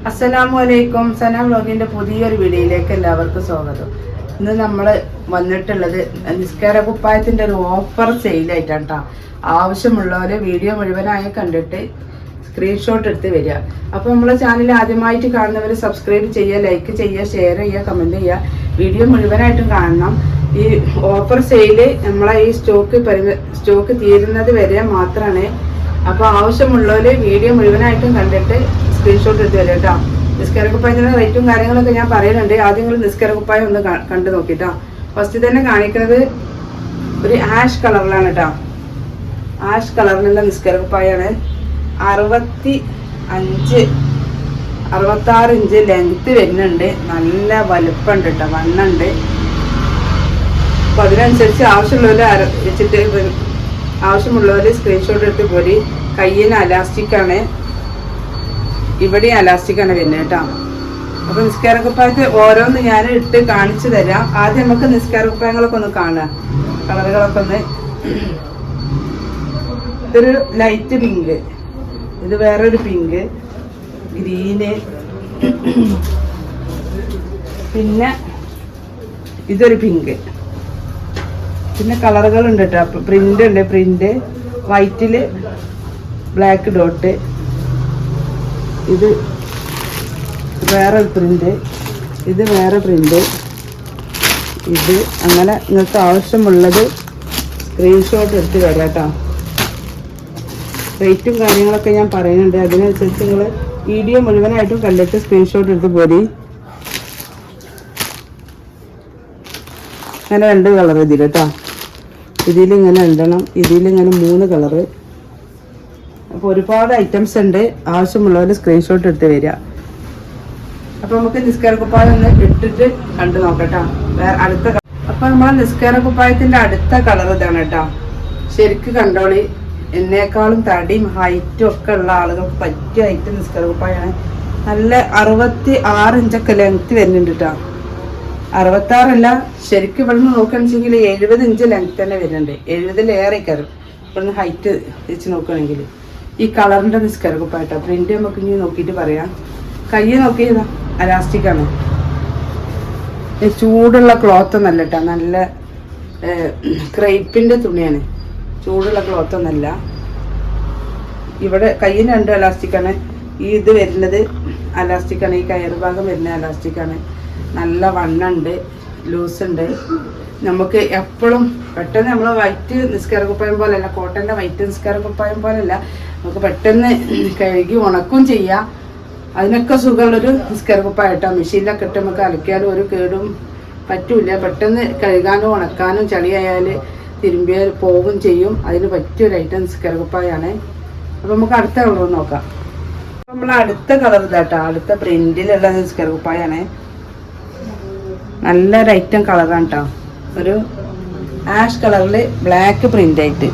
അസ്സലാമു അലൈക്കും. സന വ്ലോഗിന്റെ പുതിയൊരു വീഡിയോയിലേക്ക് എല്ലാവർക്കും സ്വാഗതം. ഇന്ന് നമ്മൾ വന്നിട്ടുള്ളത് നിസ്കാര കുപ്പായത്തിന്റെ ഒരു ഓഫർ സെയിലായിട്ടാണ് കേട്ടോ. ആവശ്യമുള്ളവരെ വീഡിയോ മുഴുവനായി കണ്ടിട്ട് സ്ക്രീൻഷോട്ട് എടുത്ത് വരിക. അപ്പോൾ നമ്മളെ ചാനൽ ആദ്യമായിട്ട് കാണുന്നവർ സബ്സ്ക്രൈബ് ചെയ്യുക, ലൈക്ക് ചെയ്യുക, ഷെയർ ചെയ്യുക, കമൻറ്റ് ചെയ്യുക. വീഡിയോ മുഴുവനായിട്ടും കാണണം. ഈ ഓഫർ സെയില് നമ്മളെ ഈ സ്റ്റോക്ക് തീരുന്നത് വരെ മാത്രമാണ്. അപ്പോൾ ആവശ്യമുള്ളവർ വീഡിയോ മുഴുവനായിട്ടും കണ്ടിട്ട് സ്ക്രീൻഷോട്ട് എടുത്ത് വരും കേട്ടോ. നിസ്കാര കുപ്പായത്തിൻ്റെ റേറ്റും കാര്യങ്ങളൊക്കെ ഞാൻ പറയുന്നുണ്ട്. ആദ്യം നിങ്ങൾ നിസ്കാര കുപ്പായം ഒന്ന് കണ്ടു നോക്കിട്ടോ. ഫസ്റ്റ് തന്നെ കാണിക്കുന്നത് ഒരു ആഷ് കളറിലാണ് കേട്ടോ. ആഷ് കളറിലുള്ള നിസ്കാര കുപ്പായാണ്. 66 ഇഞ്ച് ലെങ്ത് വരുന്നുണ്ട്. നല്ല വലുപ്പമുണ്ട് കേട്ടോ, വണ്ണുണ്ട്. അപ്പോൾ അതിനനുസരിച്ച് ആവശ്യമുള്ളവർ സ്ക്രീൻഷോട്ട് എടുത്ത് പോരി. കയ്യിന് അലാസ്റ്റിക്കാണ്, ഇവിടെ അലാസ്റ്റിക്കാണ് വരുന്നത് കേട്ടോ. അപ്പോൾ നിസ്കാര കുപ്പായത്തിൽ ഓരോന്ന് ഞാൻ ഇട്ട് കാണിച്ചു തരാം. ആദ്യം നമുക്ക് നിസ്കാര കുപ്പായങ്ങളൊക്കെ ഒന്ന് കാണാം, കളറുകളൊക്കെ ഒന്ന്. ഇതൊരു ലൈറ്റ് പിങ്ക്, ഇത് വേറൊരു പിങ്ക്, ഗ്രീന്, പിന്നെ ഇതൊരു പിങ്ക്. പിന്നെ കളറുകളുണ്ട് കേട്ടോ. പ്രിന്റ് ഉണ്ട്, പ്രിന്റ് വൈറ്റിൽ ബ്ലാക്ക് ഡോട്ട്, ഇത് വേറെ പ്രിന്റ്, ഇത് വേറെ പ്രിന്റ്, ഇത് അങ്ങനെ നിങ്ങൾക്ക് ആവശ്യമുള്ളത് സ്ക്രീൻഷോട്ട് എടുത്ത് വരാം കേട്ടോ. റേറ്റും കാര്യങ്ങളൊക്കെ ഞാൻ പറയുന്നുണ്ട്. അതിനനുസരിച്ച് നിങ്ങൾ വീഡിയോ മുഴുവനായിട്ടും കണ്ടിട്ട് സ്ക്രീൻഷോട്ട് എടുത്ത് പോരി. അങ്ങനെ 2 കളർ ഇതിൽ കേട്ടോ. ഇതിലിങ്ങനെ 2 ഇതിലിങ്ങനെ 3 കളറ്. അപ്പോൾ ഒരുപാട് ഐറ്റംസ് ഉണ്ട്. ആവശ്യമുള്ളവർ സ്ക്രീൻഷോട്ട് എടുത്ത് വരിക. അപ്പോൾ നമുക്ക് നിസ്കാര കുപ്പായം ഒന്ന് ഇട്ടിട്ട് കണ്ടു നോക്കട്ടോ. അടുത്ത അപ്പോൾ നമ്മളെ നിസ്കാര കുപ്പായത്തിൻ്റെ അടുത്ത കളർ ഇതാണ് കേട്ടോ. ശരിക്ക് കണ്ടോളി. എന്നേക്കാളും തടിയും ഹൈറ്റും ഒക്കെ ഉള്ള ആളുകൾക്ക് പറ്റിയ ഹൈറ്റ് നിസ്കാര കുപ്പായാണ്. നല്ല 66 ഇഞ്ചൊക്കെ ലെങ്ത് വരുന്നുണ്ട് കേട്ടോ. 66 അല്ല, ശരിക്കും ഇവിടെ നിന്ന് നോക്കുകയാണെന്നുവെച്ചെങ്കിൽ 70 ഇഞ്ച് ലെങ്ത് തന്നെ വരുന്നുണ്ട്. 70-ലേറെ കയറും ഇവിടുന്ന് ഹൈറ്റ് വെച്ച് നോക്കുകയാണെങ്കിൽ. ഈ കളറിൻ്റെ നിസ്കാര കുപ്പായിട്ടോ. പ്രിന്റ് നമുക്ക് ഇനി നോക്കിയിട്ട് പറയാം. കൈ നോക്കിയതാ അലാസ്റ്റിക്കാണ്. ചൂടുള്ള ക്ലോത്ത് ഒന്നല്ല കേട്ടോ, നല്ല ക്രേപ്പിൻ്റെ തുണിയാണ്. ചൂടുള്ള ക്ലോത്ത് ഒന്നല്ല. ഇവിടെ കയ്യിന് 2 അലാസ്റ്റിക്കാണ്. ഈ ഇത് വരുന്നത് അലാസ്റ്റിക്കാണ്. ഈ കയറ് ഭാഗം വരുന്ന അലാസ്റ്റിക്കാണ്. നല്ല വണ്ണുണ്ട്, ലൂസുണ്ട്. നമുക്ക് എപ്പോഴും പെട്ടെന്ന് നമ്മൾ വൈറ്റ് നിസ്കാര കുപ്പായം പോലെയല്ല, കോട്ടൻ്റെ വൈറ്റ് നിസ്കാര കുപ്പായം പോലെയല്ല. നമുക്ക് പെട്ടെന്ന് കഴുകി ഉണക്കും ചെയ്യാം. അതിനൊക്കെ സുഖമുള്ളൊരു നിസ്കാര കുപ്പായം കേട്ടോ. മെഷീനിലൊക്കെ ഇട്ട് നമുക്ക് അലക്കിയാലും ഒരു കേടും പറ്റൂല. പെട്ടെന്ന് കഴുകാനും ഉണക്കാനും ചളിയായാൽ തിരുമ്പിയാൽ പോകും ചെയ്യും. അതിന് പറ്റിയൊരു ഐറ്റം നിസ്കാര കുപ്പായാണ്. അപ്പോൾ നമുക്ക് അടുത്ത കളർ നോക്കാം. നമ്മൾ അടുത്ത കളർ ഇതാട്ടോ. അടുത്ത പ്രിന്റിലുള്ള നിസ്കാര കുപ്പായാണ്. നല്ലൊരു ഐറ്റം കളറാണ് കേട്ടോ. ഒരു ആഷ് കളറിൽ ബ്ലാക്ക് പ്രിന്റ് ആയിട്ട്.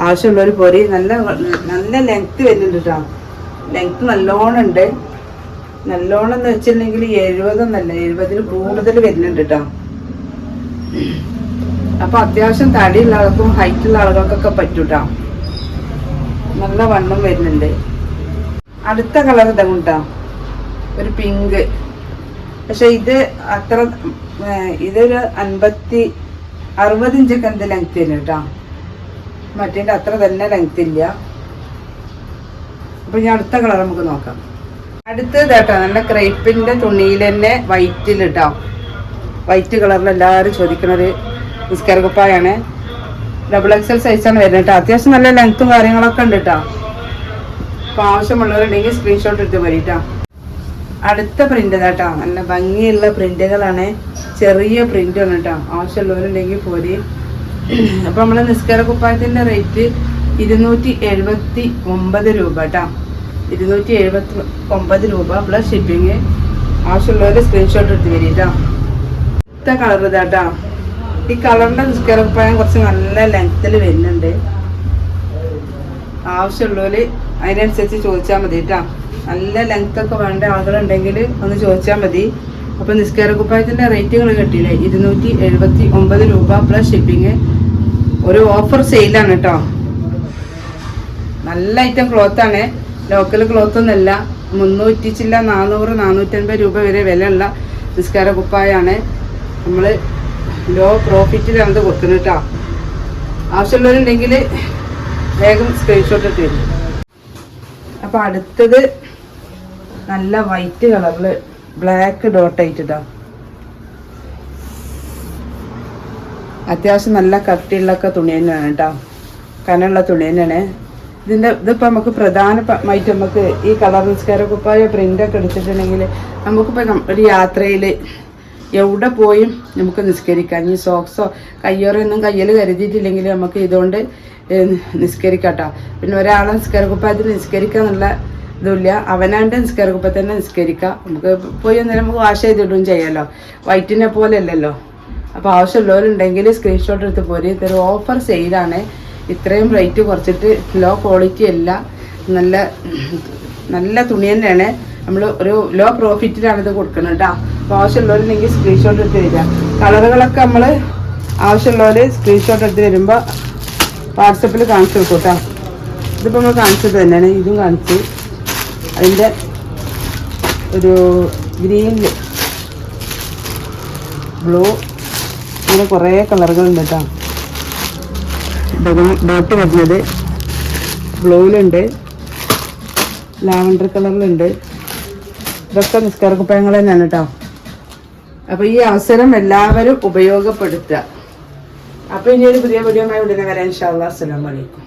ആവശ്യമുള്ളൊരു പൊരി. നല്ല ലെങ്ത് വരുന്നുണ്ട് കേട്ടോ. ലെങ്ത് നല്ലോണം ഉണ്ട്. നല്ലോണം എന്ന് വെച്ചിട്ടുണ്ടെങ്കിൽ 70 എന്നല്ല, 70-ൽ കൂടുതൽ വരുന്നുണ്ട് കേട്ടോ. അപ്പൊ അത്യാവശ്യം തടിയുള്ള ആൾക്കും ഹൈറ്റുള്ള ആളുകൾക്കൊക്കെ പറ്റൂട്ടോ. നല്ല വണ്ണം വരുന്നുണ്ട്. അടുത്ത കളർ ഇതാ കേട്ടോ, ഒരു പിങ്ക്. പക്ഷെ ഇത് അത്ര, ഇതൊരു 60 ഇഞ്ചൊക്കെ എന്ത് ലെങ്ത് വരുന്നു കേട്ടോ. മറ്റേൻ്റെ അത്ര തന്നെ ലെങ്ത് ഇല്ല. അപ്പൊ ഞാൻ അടുത്ത കളർ നമുക്ക് നോക്കാം. അടുത്തത് കേട്ടോ, നല്ല ക്രേപ്പിന്റെ തുണിയിൽ തന്നെ വൈറ്റിൽ കേട്ടോ. വൈറ്റ് കളറിൽ എല്ലാവരും ചോദിക്കണൊരു നിസ്കാര കുപ്പായാണ്. XXL സൈസാണ് വരുന്നത് കേട്ടോ. അത്യാവശ്യം നല്ല ലെങ്ത്തും കാര്യങ്ങളൊക്കെ ഉണ്ട് കേട്ടോ. അപ്പോൾ ആവശ്യമുള്ളവരുണ്ടെങ്കിൽ സ്ക്രീൻഷോട്ട് എടുത്ത് വരീട്ടോ. അടുത്ത പ്രിന്റ് കേട്ടോ. നല്ല ഭംഗിയുള്ള പ്രിന്റുകളാണ്, ചെറിയ പ്രിന്റാണ് കേട്ടോ. ആവശ്യമുള്ളവരുണ്ടെങ്കിൽ പോരി. അപ്പോൾ നമ്മളെ നിസ്കാര കുപ്പായത്തിൻ്റെ റേറ്റ് 279 രൂപ കേട്ടോ. 279 രൂപ പ്ലസ് ഷിപ്പിങ്. ആവശ്യമുള്ളവർ സ്ക്രീൻഷോട്ട് എടുത്ത് വരീട്ടോ. അടുത്ത കളർ ഇതാട്ടോ. ഈ കളറിൻ്റെ നിസ്കാര കുപ്പായം കുറച്ച് നല്ല ലെങ്ത്തിൽ വരുന്നുണ്ട്. ആവശ്യമുള്ളവർ അതിനനുസരിച്ച് ചോദിച്ചാൽ മതി കേട്ടോ. നല്ല ലെങ്ത് ഒക്കെ വേണ്ട ആളുകളുണ്ടെങ്കിൽ ഒന്ന് ചോദിച്ചാൽ മതി. അപ്പോൾ നിസ്കാര കുപ്പായത്തിൻ്റെ റേറ്റുകൾ കിട്ടിയില്ലേ, 279 രൂപ പ്ലസ് ഷിപ്പിങ്. ഒരു ഓഫർ സെയിലാണ് കേട്ടോ. നല്ല ഐറ്റം ക്ലോത്ത് ആണ്. ലോക്കൽ ക്ലോത്ത് ഒന്നല്ല, 300 ചില്ല 400 450 രൂപ വരെ വിലയുള്ള നിസ്കാര കുപ്പായാണ്. നമ്മൾ ലോ പ്രോഫിറ്റിലാണ് ഇത് കൊടുക്കുന്നത് കേട്ടോ. ആവശ്യമുള്ളവരുണ്ടെങ്കിൽ വേഗം സ്ക്രീൻഷോട്ട് ഇട്ട് തരും. അപ്പോൾ അടുത്തത് നല്ല വൈറ്റ് കളറിൽ ബ്ലാക്ക് ഡോട്ട് ആയിട്ടാ, അത്യാവശ്യം നല്ല കട്ടിയുള്ളൊക്കെ തുണി തന്നെയാണ് കേട്ടോ, കനമുള്ള തുണി തന്നെയാണ്. ഇതിപ്പോൾ നമുക്ക് പ്രധാനമായിട്ട് നമുക്ക് ഈ കളർ നിസ്കാര കുപ്പായ പ്രിൻ്റൊക്കെ എടുത്തിട്ടുണ്ടെങ്കിൽ നമുക്കിപ്പോൾ ഒരു യാത്രയിൽ എവിടെ പോയും നമുക്ക് നിസ്കരിക്കാം. ഇനി സോക്സോ കയ്യോറൊന്നും കയ്യിൽ കരുതിയിട്ടില്ലെങ്കിൽ നമുക്ക് ഇതുകൊണ്ട് നിസ്കരിക്കാം കേട്ടോ. പിന്നെ ഒരാളെ നിസ്കാര കുപ്പായത്തിൽ നിസ്കരിക്കുക എന്നുള്ള ഇതുമില്ല, അവനാൻ്റെ നിസ്കാര കുപ്പ തന്നെ നിസ്കരിക്കാം. നമുക്ക് പോയി അന്നേരം നമുക്ക് വാഷ് ചെയ്തിടുകയും ചെയ്യാമല്ലോ, വൈറ്റിനെ പോലെ അല്ലല്ലോ. അപ്പോൾ ആവശ്യമുള്ളവരുണ്ടെങ്കിൽ സ്ക്രീൻഷോട്ട് എടുത്ത് പോരും. ഇതൊരു ഓഫർ സെയിലാണ്, ഇത്രയും റേറ്റ് കുറച്ചിട്ട് ലോ ക്വാളിറ്റി അല്ല, നല്ല നല്ല തുണി തന്നെയാണ്. നമ്മൾ ഒരു ലോ പ്രോഫിറ്റിലാണ് ഇത് കൊടുക്കുന്നത് കേട്ടോ. അപ്പോൾ ആവശ്യമുള്ളവരുണ്ടെങ്കിൽ സ്ക്രീൻഷോട്ട് എടുത്ത് തരിക. കളറുകളൊക്കെ നമ്മൾ ആവശ്യമുള്ളവർ സ്ക്രീൻഷോട്ട് എടുത്ത് വരുമ്പോൾ വാട്സപ്പിൽ കാണിച്ചു കൊടുക്കും കേട്ടോ. ഇതിപ്പോൾ നമ്മൾ കാണിച്ചത് തന്നെയാണ്, ഇതും കാണിച്ചു. അതിൻ്റെ ഒരു ഗ്രീനിൽ ബ്ലൂ, അങ്ങനെ കുറേ കളറുകളുണ്ട് കേട്ടോ. ഡോട്ട് വരുന്നത് ബ്ലൂവിലുണ്ട്, ലാവൻഡർ കളറിലുണ്ട്. ഇതൊക്കെ നിസ്കാര കുപ്പായങ്ങൾ തന്നെയാണ് കേട്ടോ. അപ്പോൾ ഈ അവസരം എല്ലാവരും ഉപയോഗപ്പെടുത്തുക. അപ്പോൾ ഇനി ഒരു പുതിയ വീഡിയോ ഉടനെ വരാം. ഇൻഷാ അല്ലാഹ്. അസ്സലാമു അലൈക്കും.